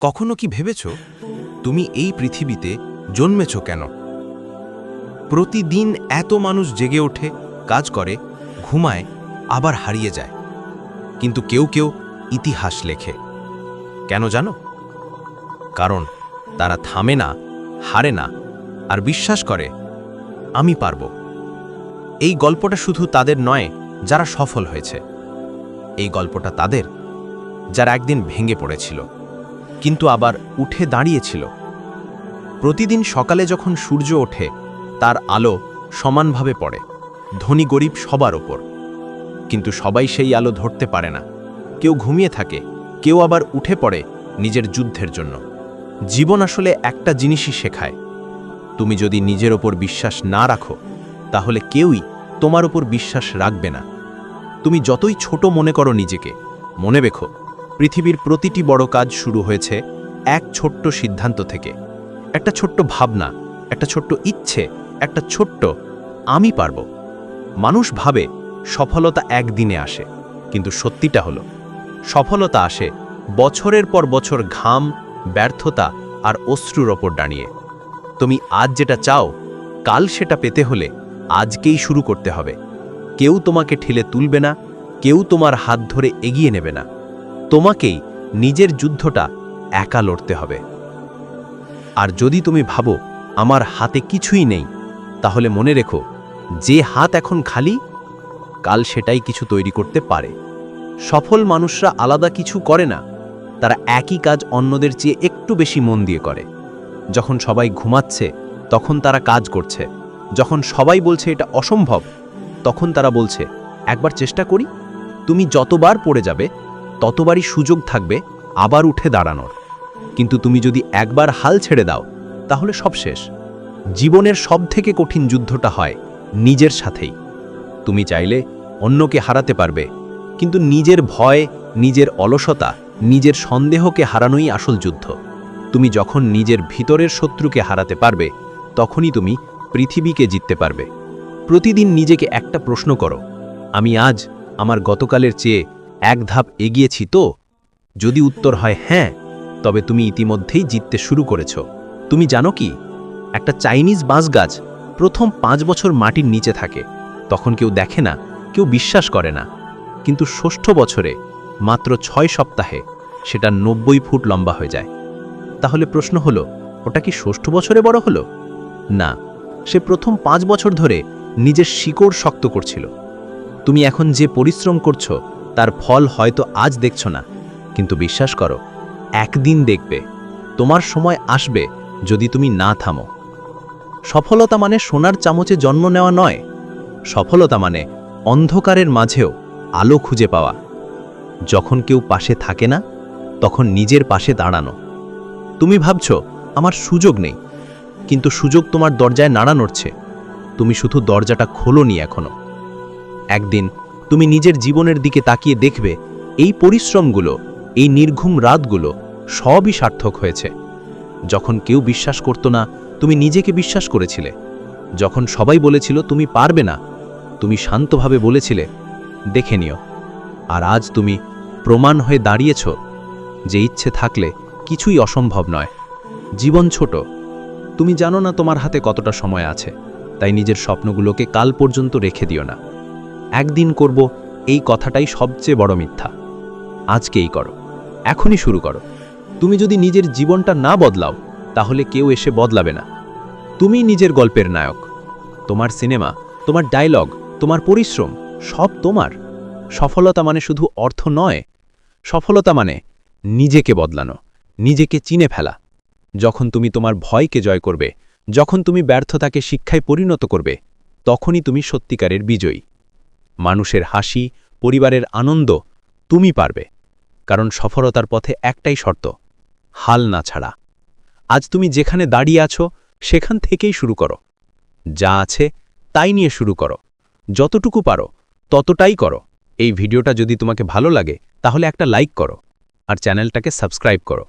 কখনো কি ভেবেছ তুমি এই পৃথিবীতে জন্মেছ কেন? প্রতিদিন এত মানুষ জেগে ওঠে, কাজ করে, ঘুমায়, আবার হারিয়ে যায়। কিন্তু কেউ কেউ ইতিহাস লেখে। কেন জানো? কারণ তারা থামে না, হারে না, আর বিশ্বাস করে আমি পারব। এই গল্পটা শুধু তাদের নয় যারা সফল হয়েছে। এই গল্পটা তাদের যারা একদিন ভেঙে পড়েছিল, কিন্তু আবার উঠে দাঁড়িয়েছিল। প্রতিদিন সকালে যখন সূর্য ওঠে, তার আলো সমানভাবে পড়ে, ধনী গরিব সবার ওপর। কিন্তু সবাই সেই আলো ধরতে পারে না। কেউ ঘুমিয়ে থাকে, কেউ আবার উঠে পড়ে নিজের যুদ্ধের জন্য। জীবন আসলে একটা জিনিসই শেখায়, তুমি যদি নিজের ওপর বিশ্বাস না রাখো, তাহলে কেউই তোমার ওপর বিশ্বাস রাখবে না। তুমি যতই ছোট মনে করো নিজেকে, মনে রেখো পৃথিবীর প্রতিটি বড় কাজ শুরু হয়েছে এক ছোট্ট সিদ্ধান্ত থেকে। একটা ছোট্ট ভাবনা, একটা ছোট্ট ইচ্ছে, একটা ছোট্ট আমি পারব। মানুষ ভাবে সফলতা একদিনে আসে, কিন্তু সত্যিটা হলো সফলতা আসে বছরের পর বছর ঘাম, ব্যর্থতা আর অশ্রুর ওপর দাঁড়িয়ে। তুমি আজ যেটা চাও, কাল সেটা পেতে হলে আজকেই শুরু করতে হবে। কেউ তোমাকে ঠেলে তুলবে না, কেউ তোমার হাত ধরে এগিয়ে নেবে না। তোমাকেই নিজের যুদ্ধটা একা লড়তে হবে। আর যদি তুমি ভাবো আমার হাতে কিছুই নেই, তাহলে মনে রেখো, যে হাত এখন খালি, কাল সেটাই কিছু তৈরি করতে পারে। সফল মানুষরা আলাদা কিছু করে না, তারা একই কাজ অন্যদের চেয়ে একটু বেশি মন দিয়ে করে। যখন সবাই ঘুমাচ্ছে, তখন তারা কাজ করছে। যখন সবাই বলছে এটা অসম্ভব, তখন তারা বলছে একবার চেষ্টা করি। তুমি যতবার পড়ে যাবে, ততবারই সুযোগ থাকবে আবার উঠে দাঁড়ানোর। কিন্তু তুমি যদি একবার হাল ছেড়ে দাও, তাহলে সব শেষ। জীবনের সবথেকে কঠিন যুদ্ধটা হয় নিজের সাথেই। তুমি চাইলে অন্যকে হারাতে পারবে, কিন্তু নিজের ভয়, নিজের অলসতা, নিজের সন্দেহকে হারানোই আসল যুদ্ধ। তুমি যখন নিজের ভিতরের শত্রুকে হারাতে পারবে, তখনই তুমি পৃথিবীকে জিততে পারবে। প্রতিদিন নিজেকে একটা প্রশ্ন করো, আমি আজ আমার গতকালের চেয়ে এক ধাপ এগিয়েছি তো? যদি উত্তর হয় হ্যাঁ, তবে তুমি ইতিমধ্যেই জিততে শুরু করেছ। তুমি জানো কি, একটা চাইনিজ বাঁশ গাছ প্রথম 5 বছর মাটির নিচে থাকে। তখন কেউ দেখে না, কেউ বিশ্বাস করে না। কিন্তু 6ষ্ঠ বছরে, মাত্র 6 সপ্তাহে, সেটা 90 ফুট লম্বা হয়ে যায়। তাহলে প্রশ্ন হলো, ওটা কি 6ষ্ঠ বছরে বড় হলো? না, সে প্রথম 5 বছর ধরে নিজের শিকড় শক্ত করছিল। তুমি এখন যে পরিশ্রম করছো, তার ফল হয়তো আজ দেখছো না, কিন্তু বিশ্বাস করো, একদিন দেখবে। তোমার সময় আসবে যদি তুমি না থামো। সফলতা মানে সোনার চামচে জন্ম নেওয়া নয়। সফলতা মানে অন্ধকারের মাঝেও আলো খুঁজে পাওয়া। যখন কেউ পাশে থাকে না, তখন নিজের পাশে দাঁড়ানো। তুমি ভাবছো আমার সুযোগ নেই, কিন্তু সুযোগ তোমার দরজায় নাড়া নড়ছে। তুমি শুধু দরজাটা খোলোনি এখনো। একদিন তুমি নিজের জীবনের দিকে তাকিয়ে দেখবে, এই পরিশ্রমগুলো, এই নির্ঘুম রাতগুলো সবই সার্থক হয়েছে। যখন কেউ বিশ্বাস করত না, তুমি নিজেকে বিশ্বাস করেছিলে। যখন সবাই বলেছিল তুমি পারবে না, তুমি শান্তভাবে বলেছিলে দেখে নিও। আর আজ তুমি প্রমাণ হয়ে দাঁড়িয়েছ যে ইচ্ছে থাকলে কিছুই অসম্ভব নয়। জীবন ছোট, তুমি জানো না তোমার হাতে কতটা সময় আছে, তাই নিজের স্বপ্নগুলোকে কাল পর্যন্ত রেখে দিও না। একদিন করব, এই কথাটাই সবচেয়ে বড় মিথ্যা। আজকেই করো, এখনই শুরু করো। তুমি যদি নিজের জীবনটা না বদলাও, তাহলে কেউ এসে বদলাবে না। তুমি নিজের গল্পের নায়ক। তোমার সিনেমা, তোমার ডায়লগ, তোমার পরিশ্রম সব তোমার। সফলতা মানে শুধু অর্থ নয়, সফলতা মানে নিজেকে বদলানো, নিজেকে চিনে ফেলা। যখন তুমি তোমার ভয়কে জয় করবে, যখন তুমি ব্যর্থতাকে শিক্ষায় পরিণত করবে, তখনই তুমি সত্যিকারের বিজয়ী। মানুষের হাসি, পরিবারের আনন্দ, তুমি পারবে। কারণ সফলতার পথে একটাই শর্ত, হাল না ছাড়া। আজ তুমি যেখানে দাঁড়িয়ে আছো, সেখান থেকেই শুরু করো। যা আছে তাই নিয়ে শুরু করো। যতটুকু পারো ততটাই করো। এই ভিডিওটা যদি তোমাকে ভালো লাগে, তাহলে একটা লাইক করো আর চ্যানেলটাকে সাবস্ক্রাইব করো।